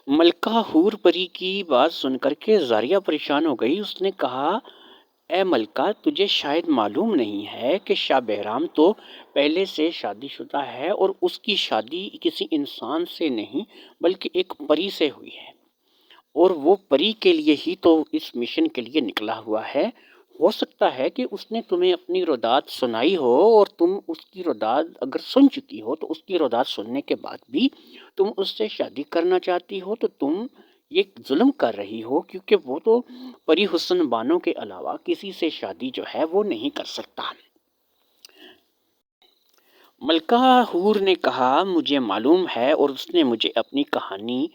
ملکہ حور پری کی بات سن کر کے زاریہ پریشان ہو گئی۔ اس نے کہا، اے ملکہ، تجھے شاید معلوم نہیں ہے کہ شاہ بہرام تو پہلے سے شادی شدہ ہے اور اس کی شادی کسی انسان سے نہیں بلکہ ایک پری سے ہوئی ہے، اور وہ پری کے لیے ہی تو اس مشن کے لیے نکلا ہوا ہے۔ ہو سکتا ہے کہ اس نے تمہیں اپنی روداد سنائی ہو، اور تم اس کی روداد اگر سن چکی ہو تو اس کی روداد سننے کے بعد بھی تم اس سے شادی کرنا چاہتی ہو، تو تم یہ ظلم کر رہی ہو، کیونکہ وہ تو پری حسن بانوں کے علاوہ کسی سے شادی جو ہے وہ نہیں کر سکتا۔ ملکہ حور نے کہا، مجھے معلوم ہے اور اس نے مجھے اپنی کہانی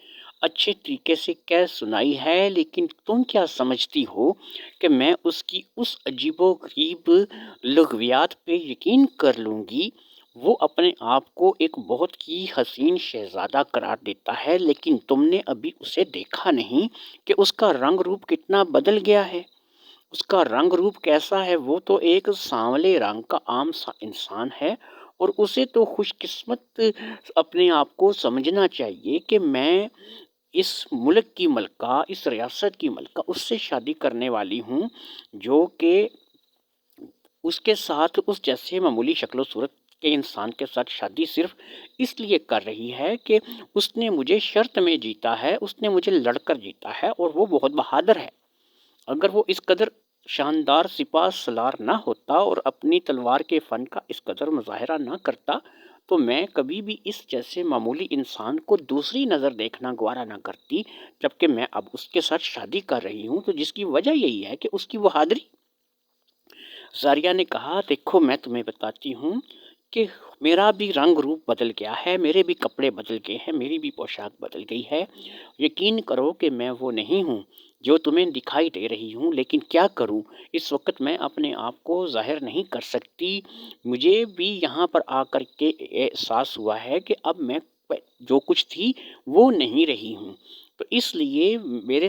اچھے طریقے سے کہہ سنائی ہے، لیکن تم کیا سمجھتی ہو کہ میں اس کی اس عجیب و غریب لغویات پہ یقین کر لوں گی؟ وہ اپنے آپ کو ایک بہت ہی حسین شہزادہ قرار دیتا ہے، لیکن تم نے ابھی اسے دیکھا نہیں کہ اس کا رنگ روپ کتنا بدل گیا ہے۔ اس کا رنگ روپ کیسا ہے؟ وہ تو ایک سانولے رنگ کا عام سا انسان ہے، اور اسے تو خوش قسمت اپنے آپ کو سمجھنا چاہیے کہ میں اس ملک کی ملکہ، اس ریاست کی ملکہ اس سے شادی کرنے والی ہوں، جو کہ اس کے ساتھ اس جیسے معمولی شکل و صورت کے انسان کے ساتھ شادی صرف اس لیے کر رہی ہے کہ اس نے مجھے شرط میں جیتا ہے، اس نے مجھے لڑ کر جیتا ہے، اور وہ بہت بہادر ہے۔ اگر وہ اس قدر شاندار سپاہ سالار نہ ہوتا اور اپنی تلوار کے فن کا اس قدر مظاہرہ نہ کرتا، تو میں کبھی بھی اس جیسے معمولی انسان کو دوسری نظر دیکھنا گوارا نہ کرتی، جبکہ میں اب اس کے ساتھ شادی کر رہی ہوں، تو جس کی وجہ یہی ہے کہ اس کی بہادری۔ زاریہ نے کہا، دیکھو میں تمہیں بتاتی ہوں کہ میرا بھی رنگ روپ بدل گیا ہے، میرے بھی کپڑے بدل گئے ہیں، میری بھی پوشاک بدل گئی ہے۔ یقین کرو کہ میں وہ نہیں ہوں جو تمہیں دکھائی دے رہی ہوں، لیکن کیا کروں، اس وقت میں اپنے آپ کو ظاہر نہیں کر سکتی۔ مجھے بھی یہاں پر آ کر کے احساس ہوا ہے کہ اب میں جو کچھ تھی وہ نہیں رہی ہوں، تو اس لیے میرے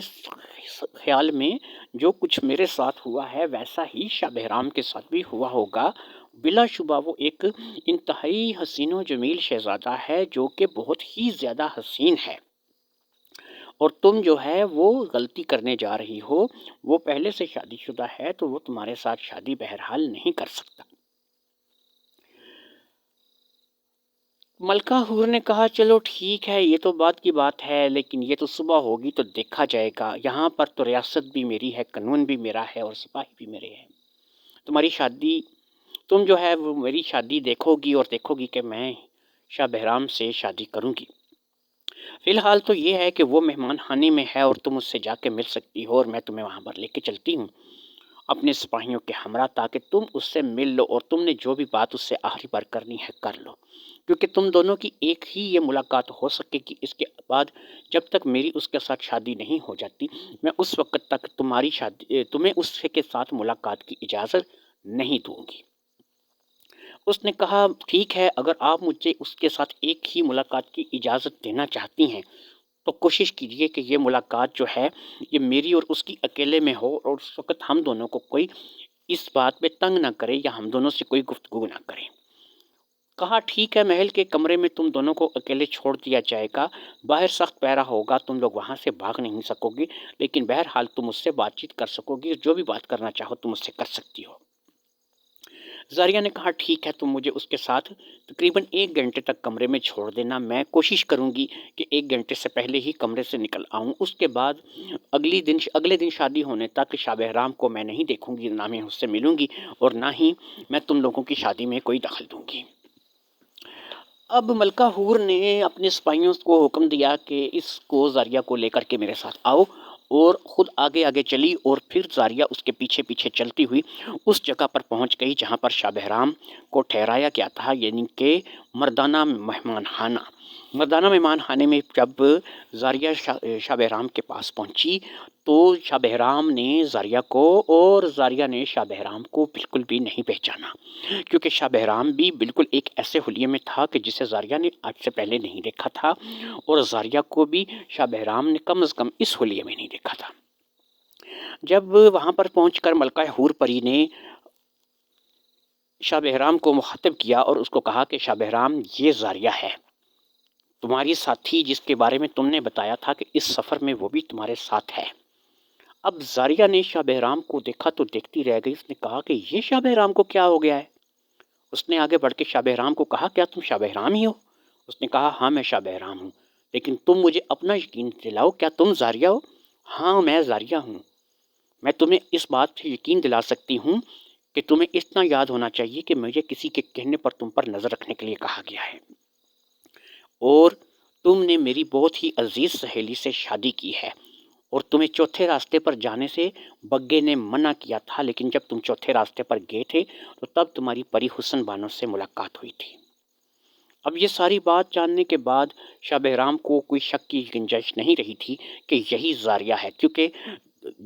خیال میں جو کچھ میرے ساتھ ہوا ہے ویسا ہی شاہ بہرام کے ساتھ بھی ہوا ہوگا۔ بلا شبہ وہ ایک انتہائی حسین و جمیل شہزادہ ہے، جو کہ بہت ہی زیادہ حسین ہے، اور تم جو ہے وہ غلطی کرنے جا رہی ہو۔ وہ پہلے سے شادی شدہ ہے، تو وہ تمہارے ساتھ شادی بہرحال نہیں کر سکتا۔ ملکہ حور نے کہا، چلو ٹھیک ہے، یہ تو بات کی بات ہے، لیکن یہ تو صبح ہوگی تو دیکھا جائے گا۔ یہاں پر تو ریاست بھی میری ہے، قانون بھی میرا ہے، اور سپاہی بھی میرے ہیں۔ تمہاری شادی، تم جو ہے وہ میری شادی دیکھو گی، اور دیکھو گی کہ میں شاہ بہرام سے شادی کروں گی۔ فی الحال تو یہ ہے کہ وہ مہمان خانے میں ہے، اور تم اس سے جا کے مل سکتی ہو، اور میں تمہیں وہاں پر لے کے چلتی ہوں اپنے سپاہیوں کے ہمراہ، تاکہ تم اس سے مل لو، اور تم نے جو بھی بات اس سے آخری بار کرنی ہے کر لو، کیونکہ تم دونوں کی ایک ہی یہ ملاقات ہو سکے گی۔ اس کے بعد جب تک میری اس کے ساتھ شادی نہیں ہو جاتی، میں اس وقت تک تمہیں اس کے ساتھ ملاقات کی اجازت نہیں دوں گی۔ اس نے کہا، ٹھیک ہے، اگر آپ مجھے اس کے ساتھ ایک ہی ملاقات کی اجازت دینا چاہتی ہیں تو کوشش کیجئے کہ یہ ملاقات جو ہے یہ میری اور اس کی اکیلے میں ہو، اور اس وقت ہم دونوں کو کوئی اس بات پہ تنگ نہ کرے، یا ہم دونوں سے کوئی گفتگو نہ کرے۔ کہا، ٹھیک ہے، محل کے کمرے میں تم دونوں کو اکیلے چھوڑ دیا جائے گا، باہر سخت پہرا ہوگا، تم لوگ وہاں سے بھاگ نہیں سکو گی، لیکن بہرحال تم اس سے بات چیت کر سکو گی، جو بھی بات کرنا چاہو تم اس سے کر سکتی ہو۔ زاریہ نے کہا، ٹھیک ہے، تم مجھے اس کے ساتھ تقریباً 1 گھنٹے تک کمرے میں چھوڑ دینا، میں کوشش کروں گی کہ 1 گھنٹے سے پہلے ہی کمرے سے نکل آؤں۔ اس کے بعد اگلے دن شادی ہونے تک شاہ بہرام کو میں نہیں دیکھوں گی، نہ میں اس سے ملوں گی، اور نہ ہی میں تم لوگوں کی شادی میں کوئی دخل دوں گی۔ اب ملکہ حور نے اپنے سپاہیوں کو حکم دیا کہ اس کو زاریہ کو لے کر کے میرے ساتھ آؤ، اور خود آگے آگے چلی، اور پھر زاریہ اس کے پیچھے پیچھے چلتی ہوئی اس جگہ پر پہنچ گئی جہاں پر شاہ بہرام کو ٹھہرایا گیا تھا، یعنی کہ مردانہ مہمان خانہ۔ مردانہ مہمان خانے میں جب زاریہ شاہ بہرام کے پاس پہنچی، تو شاہ بہرام نے زاریہ کو اور زاریہ نے شاہ بہرام کو بالکل بھی نہیں پہچانا، کیونکہ شاہ بہرام بھی بالکل ایک ایسے حلیے میں تھا کہ جسے زاریہ نے آج سے پہلے نہیں دیکھا تھا، اور زاریہ کو بھی شاہ بہرام نے کم از کم اس حلیے میں نہیں دیکھا تھا۔ جب وہاں پر پہنچ کر ملکہ حور پری نے شاہ بہرام کو مخاطب کیا اور اس کو کہا کہ شاہ بہرام، یہ زاریہ ہے، تمہاری ساتھی جس کے بارے میں تم نے بتایا تھا کہ اس سفر میں وہ بھی تمہارے ساتھ ہے۔ اب زاریہ نے شاہ بہرام کو دیکھا تو دیکھتی رہ گئی۔ اس نے کہا کہ یہ شاہ بہرام کو کیا ہو گیا ہے؟ اس نے آگے بڑھ کے شاہ بہرام کو کہا کیا تم شاہ بہرام ہی ہو؟ اس نے کہا ہاں میں شاہ بہرام ہوں، لیکن تم مجھے اپنا یقین دلاؤ، کیا تم زاریہ ہو؟ ہاں میں زاریہ ہوں۔ میں تمہیں اس بات سے یقین دلا سکتی ہوں کہ تمہیں اتنا یاد ہونا چاہیے کہ مجھے کسی کے کہنے پر تم پر نظر رکھنے کے لیے کہا گیا ہے، اور تم نے میری بہت ہی عزیز سہیلی سے شادی کی ہے، اور تمہیں چوتھے راستے پر جانے سے بگے نے منع کیا تھا، لیکن جب تم چوتھے راستے پر گئے تھے تو تب تمہاری پری حسن بانو سے ملاقات ہوئی تھی۔ اب یہ ساری بات جاننے کے بعد شاہ بہرام کو کوئی شک کی گنجائش نہیں رہی تھی کہ یہی زاریہ ہے، کیونکہ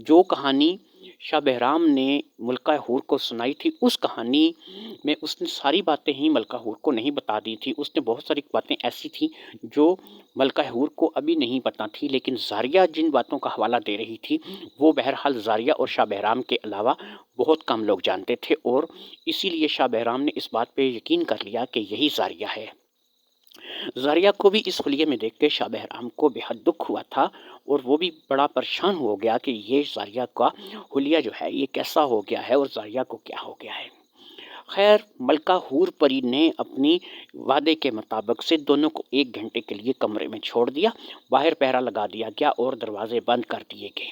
جو کہانی شاہ بہرام نے ملکہ حور کو سنائی تھی اس کہانی میں اس نے ساری باتیں ہی ملکہ حور کو نہیں بتا دی تھی۔ اس نے بہت ساری باتیں ایسی تھیں جو ملکہ حور کو ابھی نہیں پتہ تھی، لیکن زاریہ جن باتوں کا حوالہ دے رہی تھی وہ بہرحال زاریہ اور شاہ بہرام کے علاوہ بہت کم لوگ جانتے تھے، اور اسی لیے شاہ بہرام نے اس بات پہ یقین کر لیا کہ یہی زاریہ ہے۔ زاریہ کو بھی اس حلیے میں دیکھ کے شاہ بہرام کو بے حد دکھ ہوا تھا، اور وہ بھی بڑا پریشان ہو گیا کہ یہ زاریہ کا حلیہ جو ہے یہ کیسا ہو گیا ہے اور زاریہ کو کیا ہو گیا ہے۔ خیر ملکہ حور پری نے اپنی وعدے کے مطابق سے دونوں کو 1 گھنٹے کے لیے کمرے میں چھوڑ دیا، باہر پہرا لگا دیا گیا اور دروازے بند کر دیے گئے۔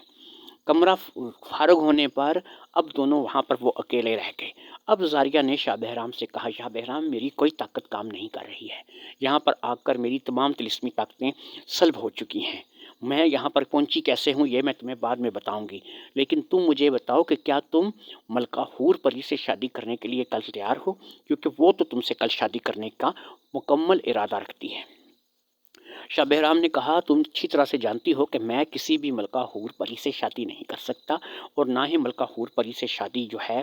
کمرہ فارغ ہونے پر اب دونوں وہاں پر وہ اکیلے رہ گئے۔ اب زاریہ نے شاہ بہرام سے کہا شاہ بہرام میری کوئی طاقت کام نہیں کر رہی ہے، یہاں پر آ کر میری تمام طلسمی طاقتیں سلب ہو چکی ہیں، میں یہاں پر پہنچی کیسے ہوں یہ میں تمہیں بعد میں بتاؤں گی، لیکن تم مجھے بتاؤ کہ کیا تم ملکہ حور پری سے شادی کرنے کے لیے کل تیار ہو، کیونکہ وہ تو تم سے کل شادی کرنے کا مکمل ارادہ رکھتی ہے۔ شاہ بہرام نے کہا تم اچھی طرح سے جانتی ہو کہ میں کسی بھی ملکہ حور پری سے شادی نہیں کر سکتا، اور نہ ہی ملکہ حور پری سے شادی جو ہے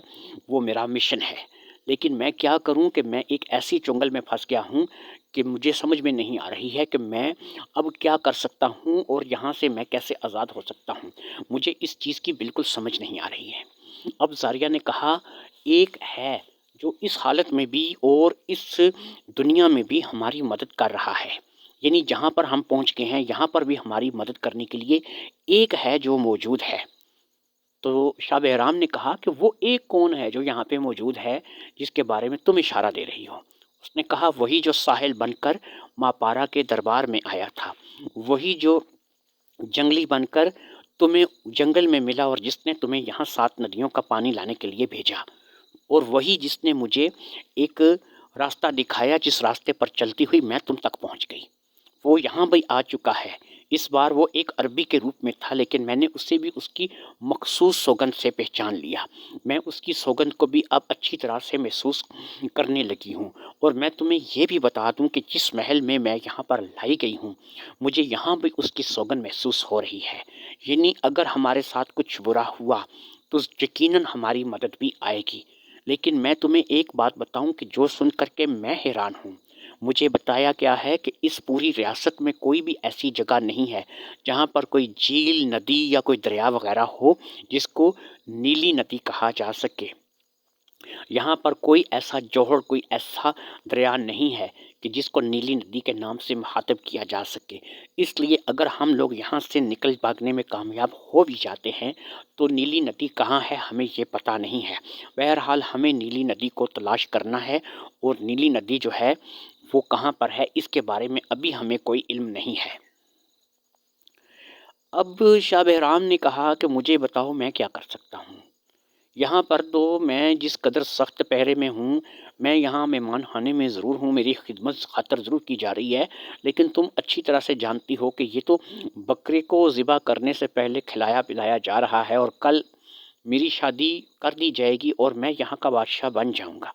وہ میرا مشن ہے، لیکن میں کیا کروں کہ میں ایک ایسی چنگل میں پھنس گیا ہوں کہ مجھے سمجھ میں نہیں آ رہی ہے کہ میں اب کیا کر سکتا ہوں اور یہاں سے میں کیسے آزاد ہو سکتا ہوں، مجھے اس چیز کی بالکل سمجھ نہیں آ رہی ہے۔ اب زاریہ نے کہا ایک ہے جو اس حالت میں بھی اور اس دنیا میں بھی ہماری مدد کر رہا ہے، یعنی جہاں پر ہم پہنچ گئے ہیں یہاں پر بھی ہماری مدد کرنے کے لیے ایک ہے جو موجود ہے۔ تو شاہ بہرام نے کہا کہ وہ ایک کون ہے جو یہاں پہ موجود ہے جس کے بارے میں تم اشارہ دے رہی ہو؟ اس نے کہا وہی جو ساحل بن کر ماپارا کے دربار میں آیا تھا، وہی جو جنگلی بن کر تمہیں جنگل میں ملا اور جس نے تمہیں یہاں 7 ندیوں کا پانی لانے کے لیے بھیجا، اور وہی جس نے مجھے ایک راستہ دکھایا جس راستے پر چلتی ہوئی میں تم تک پہنچ گئی، وہ یہاں بھی آ چکا ہے۔ اس بار وہ ایک عربی کے روپ میں تھا، لیکن میں نے اسے بھی اس کی مخصوص سوگند سے پہچان لیا، میں اس کی سوگند کو بھی اب اچھی طرح سے محسوس کرنے لگی ہوں، اور میں تمہیں یہ بھی بتا دوں کہ جس محل میں میں یہاں پر لائی گئی ہوں مجھے یہاں بھی اس کی سوگند محسوس ہو رہی ہے، یعنی اگر ہمارے ساتھ کچھ برا ہوا تو یقیناً ہماری مدد بھی آئے گی۔ لیکن میں تمہیں ایک بات بتاؤں کہ جو سن کر کے میں حیران ہوں، مجھے بتایا گیا ہے کہ اس پوری ریاست میں کوئی بھی ایسی جگہ نہیں ہے جہاں پر کوئی جھیل، ندی یا کوئی دریا وغیرہ ہو جس کو نیلی ندی کہا جا سکے۔ یہاں پر کوئی ایسا جوہر، کوئی ایسا دریا نہیں ہے کہ جس کو نیلی ندی کے نام سے مخاطب کیا جا سکے۔ اس لیے اگر ہم لوگ یہاں سے نکل بھاگنے میں کامیاب ہو بھی جاتے ہیں تو نیلی ندی کہاں ہے ہمیں یہ پتہ نہیں ہے۔ بہرحال ہمیں نیلی ندی کو تلاش کرنا ہے، اور نیلی ندی جو ہے وہ کہاں پر ہے اس کے بارے میں ابھی ہمیں کوئی علم نہیں ہے۔ اب شاہ بہرام نے کہا کہ مجھے بتاؤ میں کیا کر سکتا ہوں، یہاں پر تو میں جس قدر سخت پہرے میں ہوں، میں یہاں مہمان خانے میں ضرور ہوں، میری خدمت خاطر ضرور کی جا رہی ہے، لیکن تم اچھی طرح سے جانتی ہو کہ یہ تو بکرے کو ذبح کرنے سے پہلے کھلایا پلایا جا رہا ہے، اور کل میری شادی کر دی جائے گی اور میں یہاں کا بادشاہ بن جاؤں گا۔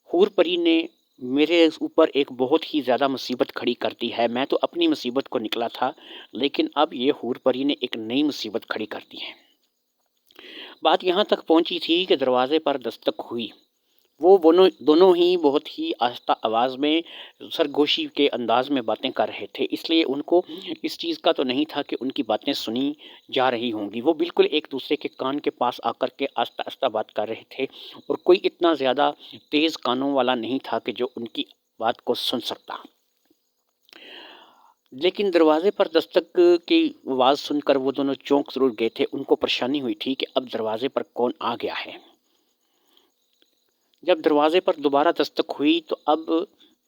حور پری نے میرے اوپر ایک بہت ہی زیادہ مصیبت کھڑی کر دی ہے، میں تو اپنی مصیبت کو نکلا تھا، لیکن اب یہ حور پری نے ایک نئی مصیبت کھڑی کر دی ہے۔ بات یہاں تک پہنچی تھی کہ دروازے پر دستک ہوئی، وہ دونوں ہی بہت ہی آہستہ آواز میں سرگوشی کے انداز میں باتیں کر رہے تھے، اس لیے ان کو اس چیز کا تو نہیں تھا کہ ان کی باتیں سنی جا رہی ہوں گی، وہ بالکل ایک دوسرے کے کان کے پاس آ کر کے آہستہ آہستہ بات کر رہے تھے، اور کوئی اتنا زیادہ تیز کانوں والا نہیں تھا کہ جو ان کی بات کو سن سکتا۔ لیکن دروازے پر دستک کی آواز سن کر وہ دونوں چونک ضرور گئے تھے۔ ان کو پریشانی ہوئی تھی کہ اب دروازے پر کون آ گیا ہے۔ جب دروازے پر دوبارہ دستک ہوئی تو اب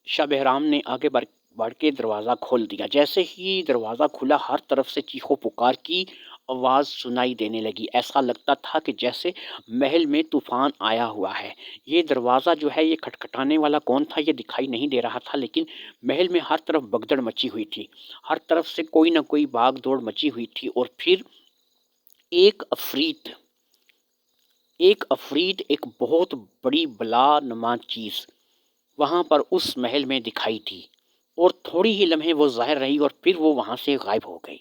شاہ بہرام نے آگے بڑھ کے دروازہ کھول دیا۔ جیسے ہی دروازہ کھلا ہر طرف سے چیخو پکار کی آواز سنائی دینے لگی۔ ایسا لگتا تھا کہ جیسے محل میں طوفان آیا ہوا ہے۔ یہ دروازہ جو ہے یہ کھٹکھٹانے والا کون تھا یہ دکھائی نہیں دے رہا تھا، لیکن محل میں ہر طرف بگدڑ مچی ہوئی تھی۔ ہر طرف سے کوئی نہ کوئی بھاگ دوڑ مچی ہوئی تھی اور پھر ایک افریت ایک بہت بڑی بلا نما چیز وہاں پر اس محل میں دکھائی دی اور تھوڑی ہی لمحے وہ ظاہر رہی اور پھر وہ وہاں سے غائب ہو گئی۔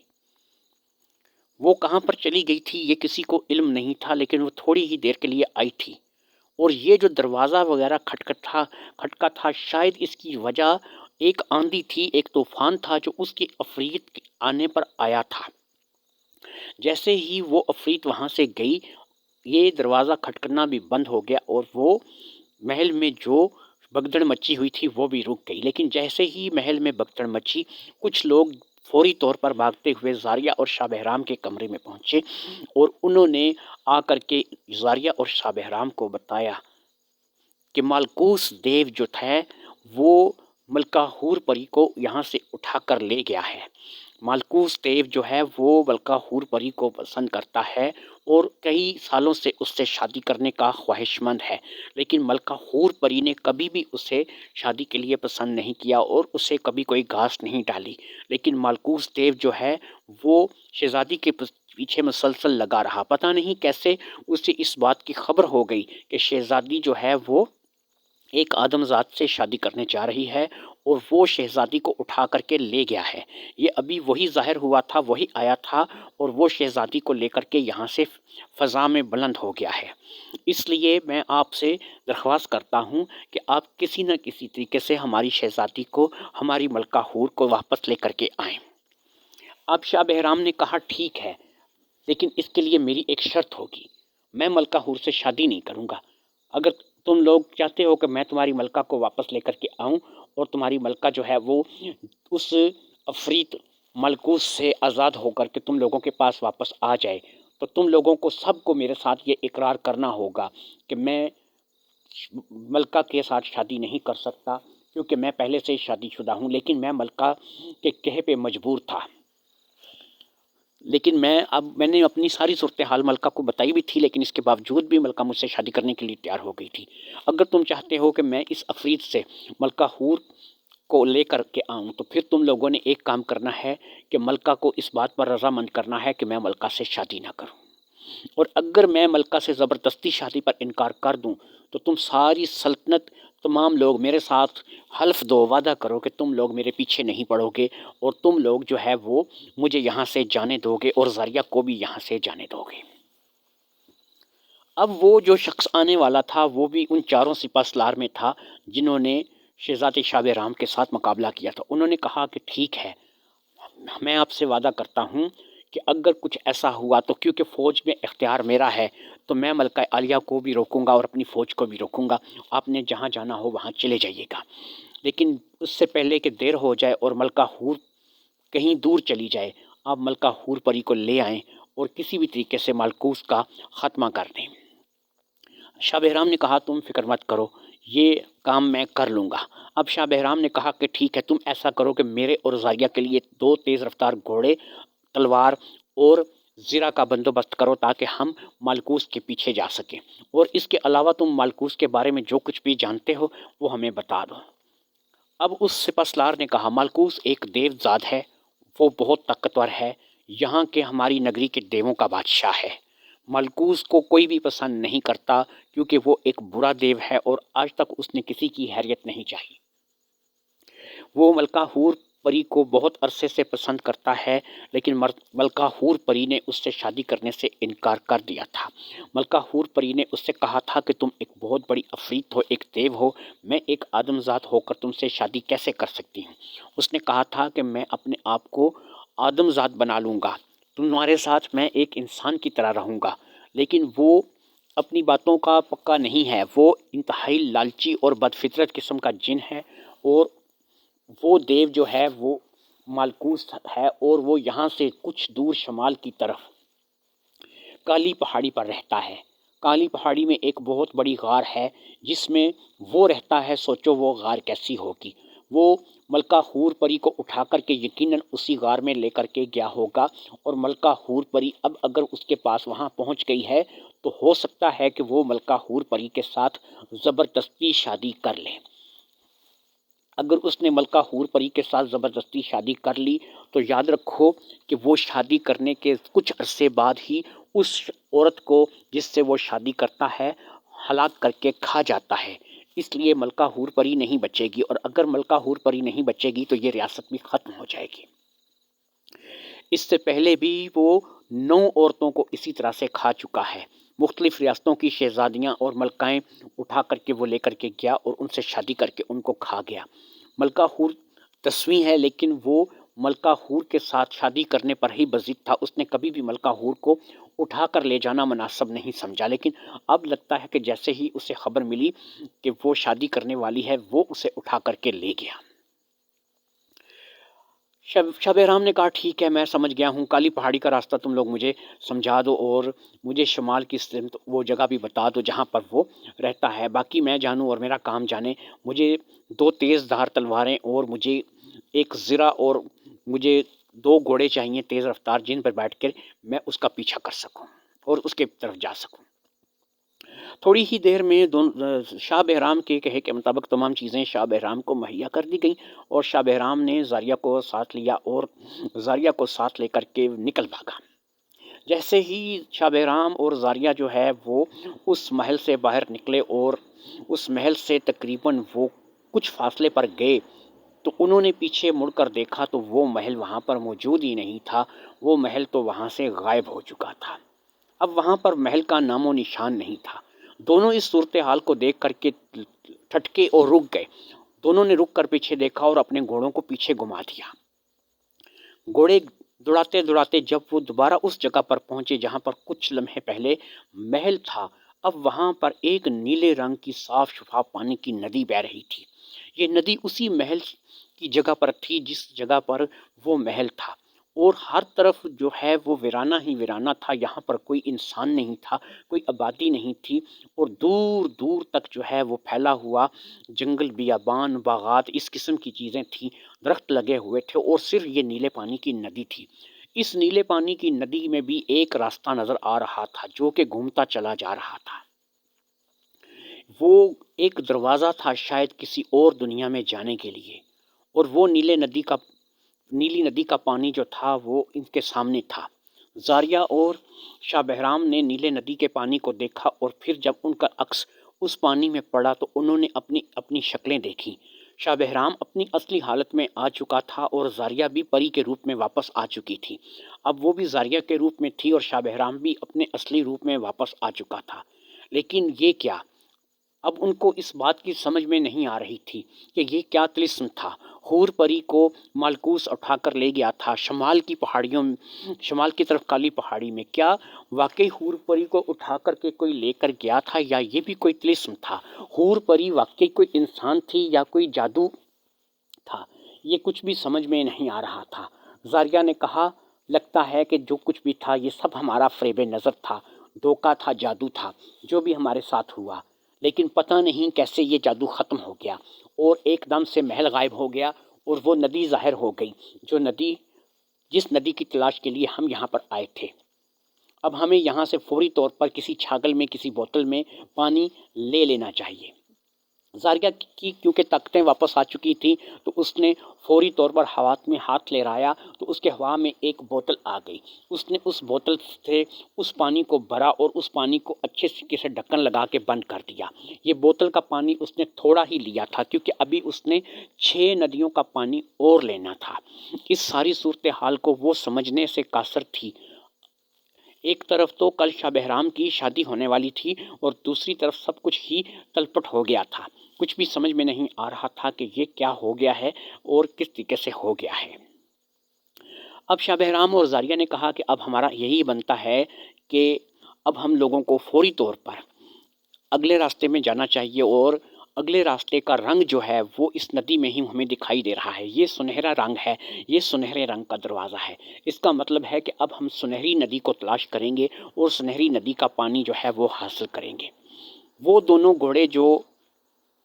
وہ کہاں پر چلی گئی تھی یہ کسی کو علم نہیں تھا، لیکن وہ تھوڑی ہی دیر کے لیے آئی تھی اور یہ جو دروازہ وغیرہ کھٹکا تھا شاید اس کی وجہ ایک آندھی تھی، ایک طوفان تھا جو اس کی افریت کے آنے پر آیا تھا۔ جیسے ہی وہ افریت وہاں سے گئی یہ دروازہ کھٹکنا بھی بند ہو گیا اور وہ محل میں جو بگدڑ مچی ہوئی تھی وہ بھی رک گئی۔ لیکن جیسے ہی محل میں بگدڑ مچی کچھ لوگ فوری طور پر بھاگتے ہوئے زاریہ اور شاہ بہرام کے کمرے میں پہنچے اور انہوں نے آ کر کے زاریہ اور شاہ بہرام کو بتایا کہ مالکوس دیو جو تھا وہ ملکہ حور پری کو یہاں سے اٹھا کر لے گیا ہے۔ مالکوس دیو جو ہے وہ ملکہ حور پری کو پسند کرتا ہے اور کئی سالوں سے اس سے شادی کرنے کا خواہش مند ہے، لیکن ملکہ حور پری نے کبھی بھی اسے شادی کے لیے پسند نہیں کیا اور اسے کبھی کوئی گھاس نہیں ڈالی۔ لیکن مالکوس دیو جو ہے وہ شہزادی کے پیچھے مسلسل لگا رہا۔ پتہ نہیں کیسے اسے اس بات کی خبر ہو گئی کہ شہزادی جو ہے وہ ایک آدم ذات سے شادی کرنے جا رہی ہے اور وہ شہزادی کو اٹھا کر کے لے گیا ہے۔ یہ ابھی وہی ظاہر ہوا تھا، وہی آیا تھا اور وہ شہزادی کو لے کر کے یہاں سے فضا میں بلند ہو گیا ہے۔ اس لیے میں آپ سے درخواست کرتا ہوں کہ آپ کسی نہ کسی طریقے سے ہماری شہزادی کو، ہماری ملکہ حور کو واپس لے کر کے آئیں۔ اب شاہ بہرام نے کہا ٹھیک ہے، لیکن اس کے لیے میری ایک شرط ہوگی، میں ملکہ حور سے شادی نہیں کروں گا۔ اگر تم لوگ چاہتے ہو کہ میں تمہاری ملکہ کو واپس لے کر کے آؤں اور تمہاری ملکہ جو ہے وہ اس افریت ملکوس سے آزاد ہو کر کے تم لوگوں کے پاس واپس آ جائے، تو تم لوگوں کو سب کو میرے ساتھ یہ اقرار کرنا ہوگا کہ میں ملکہ کے ساتھ شادی نہیں کر سکتا کیونکہ میں پہلے سے شادی شدہ ہوں، لیکن میں ملکہ کے کہے پہ مجبور تھا۔ لیکن میں نے اپنی ساری صورتحال ملکہ کو بتائی بھی تھی، لیکن اس کے باوجود بھی ملکہ مجھ سے شادی کرنے کے لیے تیار ہو گئی تھی۔ اگر تم چاہتے ہو کہ میں اس افریت سے ملکہ حور کو لے کر کے آؤں تو پھر تم لوگوں نے ایک کام کرنا ہے کہ ملکہ کو اس بات پر رضامند کرنا ہے کہ میں ملکہ سے شادی نہ کروں، اور اگر میں ملکہ سے زبردستی شادی پر انکار کر دوں تو تم ساری سلطنت تمام لوگ میرے ساتھ حلف دو، وعدہ کرو کہ تم لوگ میرے پیچھے نہیں پڑو گے اور تم لوگ جو ہے وہ مجھے یہاں سے جانے دو گے اور زاریہ کو بھی یہاں سے جانے دو گے۔ اب وہ جو شخص آنے والا تھا وہ بھی ان چاروں سپہ سالار میں تھا جنہوں نے شہزادے شاہ بہرام کے ساتھ مقابلہ کیا تھا۔ انہوں نے کہا کہ ٹھیک ہے، میں آپ سے وعدہ کرتا ہوں کہ اگر کچھ ایسا ہوا تو کیونکہ فوج میں اختیار میرا ہے تو میں ملکہ عالیہ کو بھی روکوں گا اور اپنی فوج کو بھی روکوں گا، آپ نے جہاں جانا ہو وہاں چلے جائیے گا، لیکن اس سے پہلے کہ دیر ہو جائے اور ملکہ حور کہیں دور چلی جائے آپ ملکہ حور پری کو لے آئیں اور کسی بھی طریقے سے مالکوس کا خاتمہ کر دیں۔ شاہ بہرام نے کہا تم فکر مت کرو، یہ کام میں کر لوں گا۔ اب شاہ بہرام نے کہا کہ ٹھیک ہے، تم ایسا کرو کہ میرے اور زاریہ کے لیے 2 تیز رفتار گھوڑے، تلوار اور زرہ کا بندوبست کرو تاکہ ہم مالکوس کے پیچھے جا سکیں، اور اس کے علاوہ تم مالکوس کے بارے میں جو کچھ بھی جانتے ہو وہ ہمیں بتا دو۔ اب اس سپہ سالار نے کہا مالکوس ایک دیو زاد ہے، وہ بہت طاقتور ہے، یہاں کے ہماری نگری کے دیووں کا بادشاہ ہے۔ مالکوس کو کوئی بھی پسند نہیں کرتا کیونکہ وہ ایک برا دیو ہے اور آج تک اس نے کسی کی خیریت نہیں چاہی۔ وہ ملکہ حور پری کو بہت عرصے سے پسند کرتا ہے، لیکن ملکہ حور پری نے اس سے شادی کرنے سے انکار کر دیا تھا۔ ملکہ حور پری نے اس سے کہا تھا کہ تم ایک بہت بڑی افریت ہو، ایک دیو ہو، میں ایک آدم ذات ہو کر تم سے شادی کیسے کر سکتی ہوں؟ اس نے کہا تھا کہ میں اپنے آپ کو آدم ذات بنا لوں گا، تمہارے ساتھ میں ایک انسان کی طرح رہوں گا، لیکن وہ اپنی باتوں کا پکا نہیں ہے، وہ انتہائی لالچی اور بد فطرت قسم کا جن ہے، اور وہ دیو جو ہے وہ مالکوس ہے اور وہ یہاں سے کچھ دور شمال کی طرف کالی پہاڑی پر رہتا ہے۔ کالی پہاڑی میں ایک بہت بڑی غار ہے جس میں وہ رہتا ہے۔ سوچو وہ غار کیسی ہوگی۔ وہ ملکہ حور پری کو اٹھا کر کے یقیناً اسی غار میں لے کر کے گیا ہوگا، اور ملکہ حور پری اب اگر اس کے پاس وہاں پہنچ گئی ہے تو ہو سکتا ہے کہ وہ ملکہ حور پری کے ساتھ زبردستی شادی کر لے۔ اگر اس نے ملکہ حور پری کے ساتھ زبردستی شادی کر لی تو یاد رکھو کہ وہ شادی کرنے کے کچھ عرصے بعد ہی اس عورت کو جس سے وہ شادی کرتا ہے ہلاک کر کے کھا جاتا ہے۔ اس لیے ملکہ حور پری نہیں بچے گی، اور اگر ملکہ حور پری نہیں بچے گی تو یہ ریاست بھی ختم ہو جائے گی۔ اس سے پہلے بھی وہ 9 عورتوں کو اسی طرح سے کھا چکا ہے۔ مختلف ریاستوں کی شہزادیاں اور ملکائیں اٹھا کر کے وہ لے کر کے گیا اور ان سے شادی کر کے ان کو کھا گیا۔ ملکہ حور 10ویں ہے، لیکن وہ ملکہ حور کے ساتھ شادی کرنے پر ہی بضد تھا۔ اس نے کبھی بھی ملکہ حور کو اٹھا کر لے جانا مناسب نہیں سمجھا، لیکن اب لگتا ہے کہ جیسے ہی اسے خبر ملی کہ وہ شادی کرنے والی ہے وہ اسے اٹھا کر کے لے گیا۔ شاہ بہرام نے کہا ٹھیک ہے، میں سمجھ گیا ہوں، کالی پہاڑی کا راستہ تم لوگ مجھے سمجھا دو اور مجھے شمال کی سمت وہ جگہ بھی بتا دو جہاں پر وہ رہتا ہے، باقی میں جانوں اور میرا کام جانے۔ مجھے 2 تیز دھار تلواریں اور مجھے ایک زرہ اور مجھے 2 گھوڑے چاہیے تیز رفتار، جن پر بیٹھ کر میں اس کا پیچھا کر سکوں اور اس کے طرف جا سکوں۔ تھوڑی ہی دیر میں شاہ بہرام کے کہے کے مطابق تمام چیزیں شاہ بہرام کو مہیا کر دی گئیں، اور شاہ بہرام نے زاریہ کو ساتھ لیا اور زاریہ کو ساتھ لے کر کے نکل بھاگا۔ جیسے ہی شاہ بہرام اور زاریہ جو ہے وہ اس محل سے باہر نکلے اور اس محل سے تقریباً وہ کچھ فاصلے پر گئے تو انہوں نے پیچھے مڑ کر دیکھا تو وہ محل وہاں پر موجود ہی نہیں تھا۔ وہ محل تو وہاں سے غائب ہو چکا تھا۔ اب وہاں پر محل کا نام و نشان نہیں تھا۔ دونوں اس صورتحال کو دیکھ کر کے ٹھٹکے اور رک گئے۔ دونوں نے رک کر پیچھے دیکھا اور اپنے گھوڑوں کو پیچھے گھما دیا۔ گھوڑے دوڑاتے دوڑاتے جب وہ دوبارہ اس جگہ پر پہنچے جہاں پر کچھ لمحے پہلے محل تھا، اب وہاں پر ایک نیلے رنگ کی صاف شفاف پانی کی ندی بہہ رہی تھی۔ یہ ندی اسی محل کی جگہ پر تھی جس جگہ پر وہ محل تھا، اور ہر طرف جو ہے وہ ویرانہ ہی ویرانہ تھا۔ یہاں پر کوئی انسان نہیں تھا، کوئی آبادی نہیں تھی، اور دور دور تک جو ہے وہ پھیلا ہوا جنگل، بیابان، باغات، اس قسم کی چیزیں تھیں، درخت لگے ہوئے تھے، اور صرف یہ نیلے پانی کی ندی تھی۔ اس نیلے پانی کی ندی میں بھی ایک راستہ نظر آ رہا تھا جو کہ گھومتا چلا جا رہا تھا۔ وہ ایک دروازہ تھا شاید کسی اور دنیا میں جانے کے لیے، اور وہ نیلی ندی کا پانی جو تھا وہ ان کے سامنے تھا۔ زاریہ اور شاہ بہرام نے نیلے ندی کے پانی کو دیکھا، اور پھر جب ان کا عکس اس پانی میں پڑا تو انہوں نے اپنی شکلیں دیکھیں۔ شاہ بہرام اپنی اصلی حالت میں آ چکا تھا اور زاریہ بھی پری کے روپ میں واپس آ چکی تھی۔ اب وہ بھی زاریہ کے روپ میں تھی اور شاہ بہرام بھی اپنے اصلی روپ میں واپس آ چکا تھا۔ لیکن یہ کیا؟ اب ان کو اس بات کی سمجھ میں نہیں آ رہی تھی کہ یہ کیا طلسم تھا۔ حور پری کو مالکوس اٹھا کر لے گیا تھا شمال کی طرف کالی پہاڑی میں۔ کیا واقعی حور پری کو اٹھا کر کے کوئی لے کر گیا تھا، یا یہ بھی کوئی طلسم تھا؟ حور پری واقعی کوئی انسان تھی یا کوئی جادو تھا؟ یہ کچھ بھی سمجھ میں نہیں آ رہا تھا۔ زاریہ نے کہا لگتا ہے کہ جو کچھ بھی تھا یہ سب ہمارا فریب نظر تھا، دھوکہ تھا، جادو تھا جو بھی ہمارے ساتھ ہوا، لیکن پتہ نہیں کیسے یہ جادو ختم ہو گیا اور ایک دم سے محل غائب ہو گیا اور وہ ندی ظاہر ہو گئی، جس ندی کی تلاش کے لیے ہم یہاں پر آئے تھے۔ اب ہمیں یہاں سے فوری طور پر کسی چھاگل میں، کسی بوتل میں پانی لے لینا چاہیے۔ زاریہ کی کیونکہ طاقتیں واپس آ چکی تھیں تو اس نے فوری طور پر ہوا میں ہاتھ لہرایا تو اس کے ہوا میں ایک بوتل آ گئی۔ اس نے اس بوتل سے اس پانی کو بھرا اور اس پانی کو اچھے طریقے سے ڈھکن لگا کے بند کر دیا۔ یہ بوتل کا پانی اس نے تھوڑا ہی لیا تھا کیونکہ ابھی اس نے 6 ندیوں کا پانی اور لینا تھا۔ اس ساری صورتحال کو وہ سمجھنے سے قاصر تھی۔ ایک طرف تو کل شاہ بہرام کی شادی ہونے والی تھی اور دوسری طرف سب کچھ ہی تلپٹ ہو گیا تھا۔ کچھ بھی سمجھ میں نہیں آ رہا تھا کہ یہ کیا ہو گیا ہے اور کس طریقے سے ہو گیا ہے۔ اب شاہ بہرام اور زاریہ نے کہا کہ اب ہمارا یہی بنتا ہے کہ اب ہم لوگوں کو فوری طور پر اگلے راستے میں جانا چاہیے اور اگلے راستے کا رنگ جو ہے وہ اس ندی میں ہی ہمیں دکھائی دے رہا ہے۔ یہ سنہرا رنگ ہے، یہ سنہرے رنگ کا دروازہ ہے۔ اس کا مطلب ہے کہ اب ہم سنہری ندی کو تلاش کریں گے اور سنہری ندی کا پانی جو ہے وہ حاصل کریں گے۔ وہ دونوں گھوڑے جو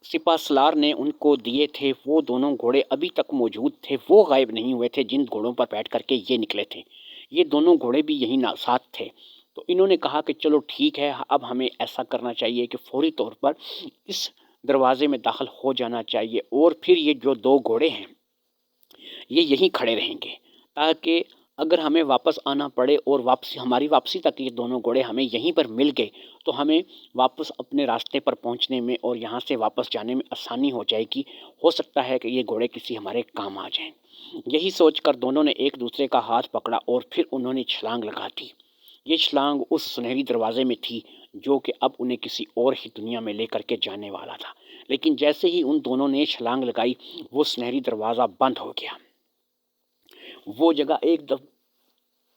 سپہ سالار نے ان کو دیے تھے، وہ دونوں گھوڑے ابھی تک موجود تھے، وہ غائب نہیں ہوئے تھے جن گھوڑوں پر بیٹھ کر کے یہ نکلے تھے۔ یہ دونوں گھوڑے بھی یہیں ساتھ تھے۔ تو انہوں نے کہا کہ چلو ٹھیک ہے، اب ہمیں ایسا کرنا چاہیے کہ فوری طور پر اس دروازے میں داخل ہو جانا چاہیے، اور پھر یہ جو دو گھوڑے ہیں یہ یہیں کھڑے رہیں گے، تاکہ اگر ہمیں واپس آنا پڑے اور ہماری واپسی تک یہ دونوں گھوڑے ہمیں یہیں پر مل گئے تو ہمیں واپس اپنے راستے پر پہنچنے میں اور یہاں سے واپس جانے میں آسانی ہو جائے گی۔ ہو سکتا ہے کہ یہ گھوڑے کسی ہمارے کام آ جائیں۔ یہی سوچ کر دونوں نے ایک دوسرے کا ہاتھ پکڑا اور پھر انہوں نے چھلانگ لگا دی۔ یہ چھلانگ اس سنہری دروازے میں تھی جو کہ اب انہیں کسی اور ہی دنیا میں لے کر کے جانے والا تھا۔ لیکن جیسے ہی ان دونوں نے چھلانگ لگائی وہ سنہری دروازہ بند ہو گیا۔ وہ جگہ ایک دم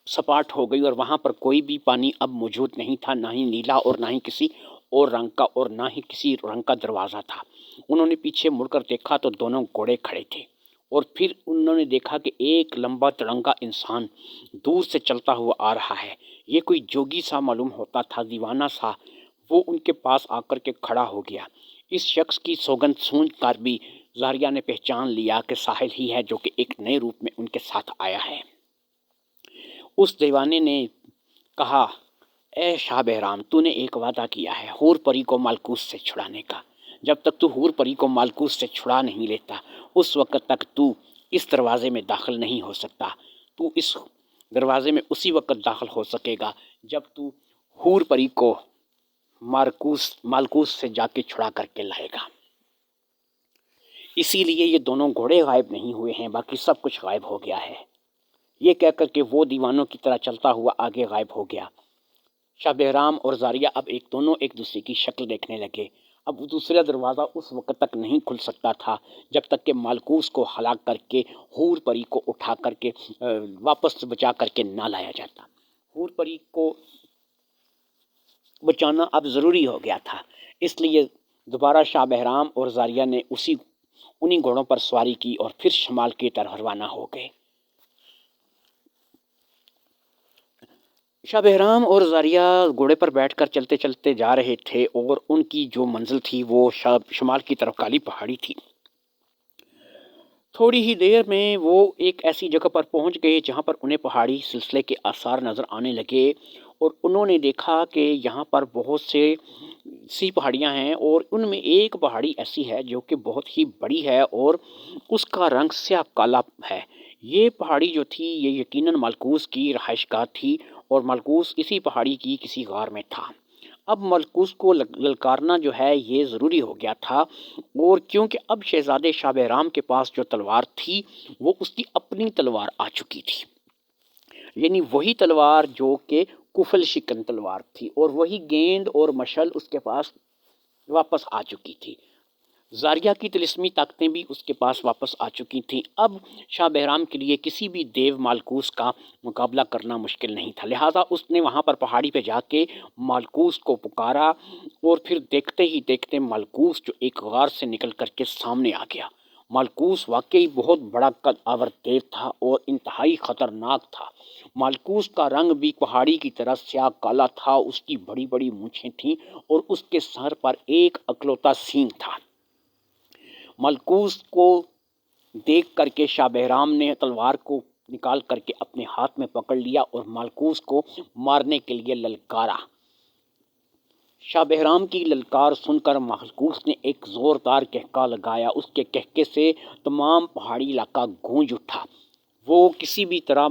سپاٹ ہو گئی اور وہاں پر کوئی بھی پانی اب موجود نہیں تھا، نہ ہی نیلا اور نہ ہی کسی اور رنگ کا اور نہ ہی کسی رنگ کا دروازہ تھا۔ انہوں نے پیچھے مڑ کر دیکھا تو دونوں گھوڑے کھڑے تھے، اور پھر انہوں نے دیکھا کہ ایک لمبا تڑنگا انسان دور سے چلتا ہوا آ رہا ہے۔ یہ کوئی جوگی سا معلوم ہوتا تھا، دیوانہ سا۔ وہ ان کے پاس آ کر کے کھڑا ہو گیا۔ اس شخص کی سوگند سون کر بھی زاریہ نے پہچان لیا کہ ساحل ہی ہے جو کہ ایک نئے روپ میں ان کے ساتھ آیا ہے۔ اس دیوانے نے کہا، اے شاہ بہرام، تو نے ایک وعدہ کیا ہے حور پری کو مالکوس سے چھڑانے کا۔ جب تک تو حور پری کو مالکوس سے چھڑا نہیں لیتا اس وقت تک تو اس دروازے میں داخل نہیں ہو سکتا۔ تو اس دروازے میں اسی وقت داخل ہو سکے گا جب تو حور پری کو مالکوس سے جا کے چھڑا کر کے لائے گا۔ اسی لیے یہ دونوں گھوڑے غائب نہیں ہوئے ہیں، باقی سب کچھ غائب ہو گیا ہے۔ یہ کہہ کر کے وہ دیوانوں کی طرح چلتا ہوا آگے غائب ہو گیا۔ شاہ بہرام اور زاریہ اب دونوں ایک دوسرے کی شکل دیکھنے لگے۔ اب دوسرا دروازہ اس وقت تک نہیں کھل سکتا تھا جب تک کہ مالکوس کو ہلاک کر کے حور پری کو اٹھا کر کے واپس بچا کر کے نہ لایا جاتا۔ حور پری کو بچانا اب ضروری ہو گیا تھا، اس لیے دوبارہ شاہ بہرام اور زاریہ نے انہی گھوڑوں پر سواری کی اور پھر شمال کی طرف روانہ ہو گئے۔ شاہ بہرام اور زاریہ گھوڑے پر بیٹھ کر چلتے چلتے جا رہے تھے، اور ان کی جو منزل تھی وہ شمال کی طرف کالی پہاڑی تھی۔ تھوڑی ہی دیر میں وہ ایک ایسی جگہ پر پہنچ گئے جہاں پر انہیں پہاڑی سلسلے کے آثار نظر آنے لگے، اور انہوں نے دیکھا کہ یہاں پر بہت سی پہاڑیاں ہیں، اور ان میں ایک پہاڑی ایسی ہے جو کہ بہت ہی بڑی ہے اور اس کا رنگ سیاہ کالا ہے۔ یہ پہاڑی جو تھی یہ یقیناً مالکوس کی رہائش گاہ تھی، اور مالکوس اسی پہاڑی کی کسی غار میں تھا۔ اب مالکوس کو للکارنا جو ہے یہ ضروری ہو گیا تھا، اور کیونکہ اب شہزادے شاہ بہرام کے پاس جو تلوار تھی وہ اس کی اپنی تلوار آ چکی تھی، یعنی وہی تلوار جو کہ کفل شکن تلوار تھی، اور وہی گیند اور مشل اس کے پاس واپس آ چکی تھی۔ زاریہ کی طلسمی طاقتیں بھی اس کے پاس واپس آ چکی تھیں۔ اب شاہ بہرام کے لیے کسی بھی دیو مالکوس کا مقابلہ کرنا مشکل نہیں تھا، لہٰذا اس نے وہاں پر پہاڑی پہ جا کے مالکوس کو پکارا، اور پھر دیکھتے ہی دیکھتے مالکوس جو ایک غار سے نکل کر کے سامنے آ گیا۔ مالکوس واقعی بہت بڑا قد آور دیو تھا اور انتہائی خطرناک تھا۔ مالکوس کا رنگ بھی پہاڑی کی طرح سیاہ کالا تھا، اس کی بڑی بڑی مونچھیں تھیں اور اس کے سر پر ایک اکلوتا سینگ تھا۔ مالکوس کو دیکھ کر کے شاہ بہرام نے تلوار کو نکال کر کے اپنے ہاتھ میں پکڑ لیا اور مالکوس کو مارنے کے لیے للکارا۔ شاہ بہرام کی للکار سن کر مالکوس نے ایک زوردار کہکا لگایا۔ اس کے کہکے سے تمام پہاڑی علاقہ گونج اٹھا۔ وہ کسی بھی طرح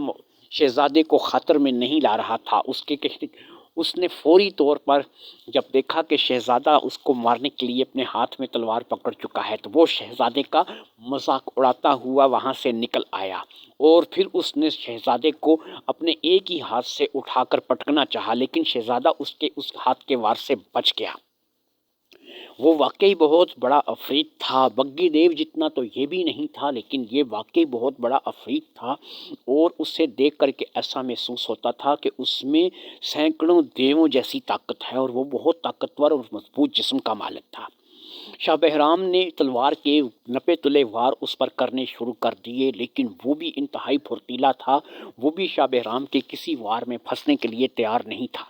شہزادے کو خطر میں نہیں لا رہا تھا۔ اس نے فوری طور پر جب دیکھا کہ شہزادہ اس کو مارنے کے لیے اپنے ہاتھ میں تلوار پکڑ چکا ہے تو وہ شہزادے کا مذاق اڑاتا ہوا وہاں سے نکل آیا، اور پھر اس نے شہزادے کو اپنے ایک ہی ہاتھ سے اٹھا کر پٹکنا چاہا، لیکن شہزادہ اس ہاتھ کے وار سے بچ گیا۔ وہ واقعی بہت بڑا عفریت تھا، بگی دیو جتنا تو یہ بھی نہیں تھا، لیکن یہ واقعی بہت بڑا عفریت تھا، اور اسے دیکھ کر کے ایسا محسوس ہوتا تھا کہ اس میں سینکڑوں دیووں جیسی طاقت ہے، اور وہ بہت طاقتور اور مضبوط جسم کا مالک تھا۔ شاہ بہرام نے تلوار کے نپے تلے وار اس پر کرنے شروع کر دیے، لیکن وہ بھی انتہائی پھرتیلا تھا، وہ بھی شاہ بہرام کے کسی وار میں پھنسنے کے لیے تیار نہیں تھا۔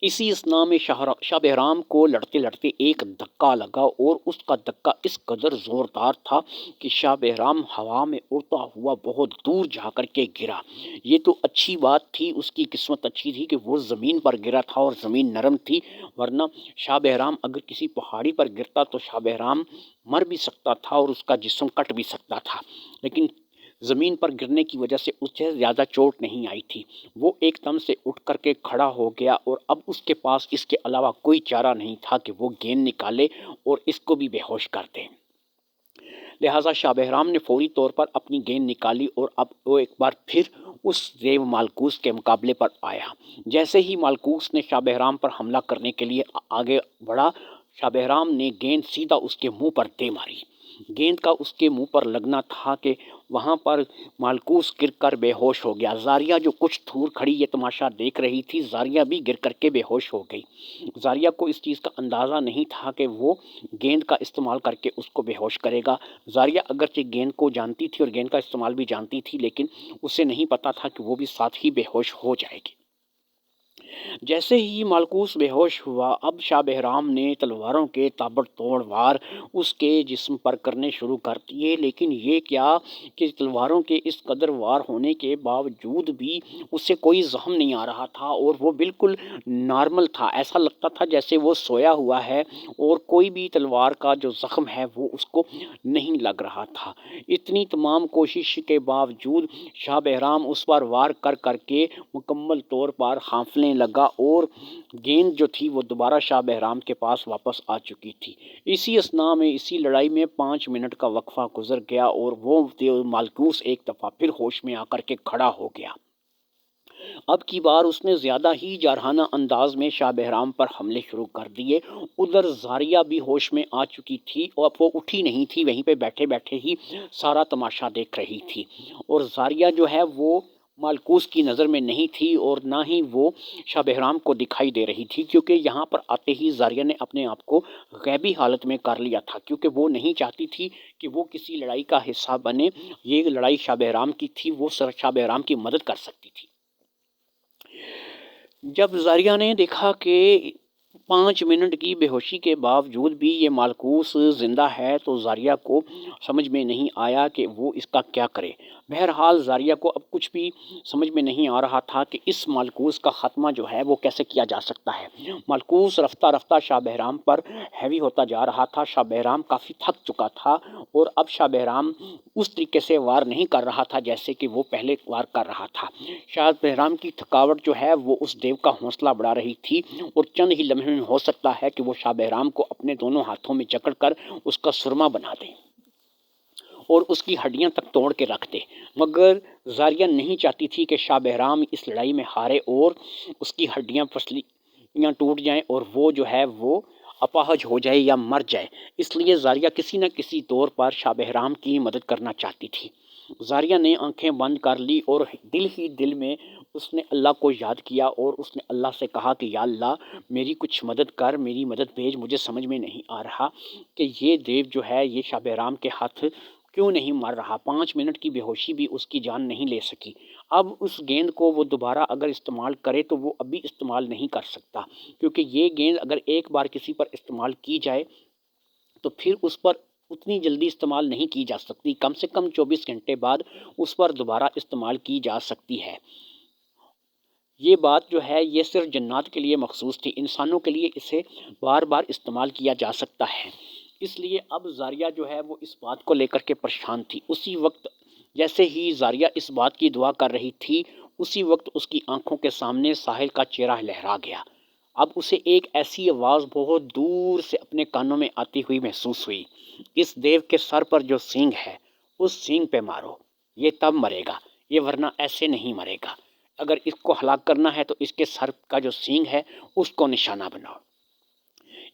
اسی اسنا میں شاہ بہرام کو لڑتے لڑتے ایک دھکا لگا، اور اس کا دھکا اس قدر زوردار تھا کہ شاہ بہرام ہوا میں اڑتا ہوا بہت دور جا کر کے گرا۔ یہ تو اچھی بات تھی، اس کی قسمت اچھی تھی کہ وہ زمین پر گرا تھا اور زمین نرم تھی، ورنہ شاہ بہرام اگر کسی پہاڑی پر گرتا تو شاہ بہرام مر بھی سکتا تھا اور اس کا جسم کٹ بھی سکتا تھا، لیکن زمین پر گرنے کی وجہ سے اسے زیادہ چوٹ نہیں آئی تھی۔ وہ ایک دم سے اٹھ کر کے کھڑا ہو گیا، اور اب اس کے پاس اس کے علاوہ کوئی چارہ نہیں تھا کہ وہ گیند نکالے اور اس کو بھی بے ہوش کر دے۔ لہٰذا شاہ بہرام نے فوری طور پر اپنی گیند نکالی، اور اب وہ ایک بار پھر اس دیو مالکوس کے مقابلے پر آیا۔ جیسے ہی مالکوس نے شاہ بہرام پر حملہ کرنے کے لیے آگے بڑھا، شاہ بہرام نے گیند سیدھا اس کے منہ پر دے ماری۔ گیند کا اس کے منہ پر لگنا تھا کہ وہاں پر مالکوس گر کر بے ہوش ہو گیا۔ زاریہ جو کچھ دور کھڑی یہ تماشا دیکھ رہی تھی، زاریہ بھی گر کر کے بے ہوش ہو گئی۔ زاریہ کو اس چیز کا اندازہ نہیں تھا کہ وہ گیند کا استعمال کر کے اس کو بے ہوش کرے گا۔ زاریہ اگرچہ گیند کو جانتی تھی اور گیند کا استعمال بھی جانتی تھی، لیکن اسے نہیں پتا تھا کہ وہ بھی ساتھ ہی بے ہوش ہو جائے گی۔ جیسے ہی مالکوس بے ہوش ہوا، اب شاہ بہرام نے تلواروں کے تابڑ توڑ وار اس کے جسم پر کرنے شروع کر دیے، لیکن یہ کیا کہ تلواروں کے اس قدر وار ہونے کے باوجود بھی اسے کوئی زخم نہیں آ رہا تھا، اور وہ بالکل نارمل تھا۔ ایسا لگتا تھا جیسے وہ سویا ہوا ہے اور کوئی بھی تلوار کا جو زخم ہے وہ اس کو نہیں لگ رہا تھا۔ اتنی تمام کوشش کے باوجود شاہ بہرام اس پر وار کر کر کے مکمل طور پر ہانفنے لگا، اور گیند جو تھی وہ دوبارہ شاہ بہرام کے پاس واپس آ چکی تھی۔ اسی اسنا میں اسی لڑائی میں 5 منٹ کا وقفہ گزر گیا، اور وہ مالکوس ایک دفعہ پھر ہوش میں آ کر کے کھڑا ہو گیا۔ اب کی بار اس نے زیادہ ہی جارحانہ انداز میں شاہ بہرام پر حملے شروع کر دیے۔ ادھر زاریہ بھی ہوش میں آ چکی تھی، اور اب وہ اٹھی نہیں تھی، وہیں پہ بیٹھے بیٹھے ہی سارا تماشا دیکھ رہی تھی، اور زاریہ جو ہے وہ مالکوس کی نظر میں نہیں تھی، اور نہ ہی وہ شاہ بہرام کو دکھائی دے رہی تھی، کیونکہ یہاں پر آتے ہی زاریہ نے اپنے آپ کو غیبی حالت میں کر لیا تھا، کیونکہ وہ نہیں چاہتی تھی کہ وہ کسی لڑائی کا حصہ بنے۔ یہ لڑائی شاہ بہرام کی تھی، وہ شاہ بہرام کی مدد کر سکتی تھی۔ جب زاریہ نے دیکھا کہ 5 منٹ کی بے ہوشی کے باوجود بھی یہ مالکوس زندہ ہے، تو زاریہ کو سمجھ میں نہیں آیا کہ وہ اس کا کیا کرے۔ بہرحال زاریہ کو اب کچھ بھی سمجھ میں نہیں آ رہا تھا کہ اس مالکوس کا خاتمہ جو ہے وہ کیسے کیا جا سکتا ہے۔ مالکوس رفتہ رفتہ شاہ بہرام پر ہیوی ہوتا جا رہا تھا۔ شاہ بہرام کافی تھک چکا تھا، اور اب شاہ بہرام اس طریقے سے وار نہیں کر رہا تھا جیسے کہ وہ پہلے وار کر رہا تھا۔ شاہ بہرام کی تھکاوٹ جو ہے وہ اس دیو کا حوصلہ بڑھا رہی تھی، اور چند ہی لمحے میں ہو سکتا ہے کہ وہ شاہ بہرام کو اپنے دونوں ہاتھوں میں جکڑ کر اس کا سرما بنا دے اور اس کی ہڈیاں تک توڑ کے رکھ دے۔ مگر زاریہ نہیں چاہتی تھی کہ شاہ بہرام اس لڑائی میں ہارے اور اس کی ہڈیاں پسلیاں ٹوٹ جائیں، اور وہ جو ہے وہ اپاہج ہو جائے یا مر جائے۔ اس لیے زاریہ کسی نہ کسی طور پر شاہ بہرام کی مدد کرنا چاہتی تھی۔ زاریہ نے آنکھیں بند کر لی، اور دل ہی دل میں اس نے اللہ کو یاد کیا، اور اس نے اللہ سے کہا کہ یا اللہ میری کچھ مدد کر، میری مدد بھیج، مجھے سمجھ میں نہیں آ رہا کہ یہ دیو جو ہے یہ شاہ بہرام کے ہاتھ کیوں نہیں مر رہا۔ 5 منٹ کی بے ہوشی بھی اس کی جان نہیں لے سکی۔ اب اس گیند کو وہ دوبارہ اگر استعمال کرے تو وہ ابھی استعمال نہیں کر سکتا، کیونکہ یہ گیند اگر ایک بار کسی پر استعمال کی جائے تو پھر اس پر اتنی جلدی استعمال نہیں کی جا سکتی، کم سے کم 24 گھنٹے بعد اس پر دوبارہ استعمال کی جا سکتی ہے۔ یہ بات جو ہے یہ صرف جنات کے لیے مخصوص تھی، انسانوں کے لیے اسے بار بار استعمال کیا جا سکتا ہے۔ اس لیے اب زاریہ جو ہے وہ اس بات کو لے کر کے پریشان تھی۔ اسی وقت جیسے ہی زاریہ اس بات کی دعا کر رہی تھی، اسی وقت اس کی آنکھوں کے سامنے ساحل کا چہرہ لہرا گیا۔ اب اسے ایک ایسی آواز بہت دور سے اپنے کانوں میں آتی ہوئی محسوس ہوئی، اس دیو کے سر پر جو سینگ ہے اس سینگ پہ مارو، یہ تب مرے گا، یہ ورنہ ایسے نہیں مرے گا۔ اگر اس کو ہلاک کرنا ہے تو اس کے سر کا جو سینگ ہے اس کو نشانہ بناؤ۔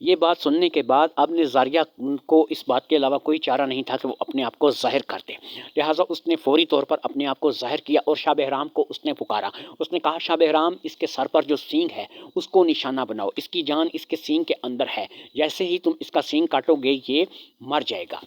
یہ بات سننے کے بعد اب نے زاریہ کو اس بات کے علاوہ کوئی چارہ نہیں تھا کہ وہ اپنے آپ کو ظاہر کر دے، لہٰذا اس نے فوری طور پر اپنے آپ کو ظاہر کیا اور شاہ بہرام کو اس نے پکارا۔ اس نے کہا شاہ بہرام اس کے سر پر جو سینگ ہے اس کو نشانہ بناؤ، اس کی جان اس کے سینگ کے اندر ہے، جیسے ہی تم اس کا سینگ کاٹو گے یہ مر جائے گا۔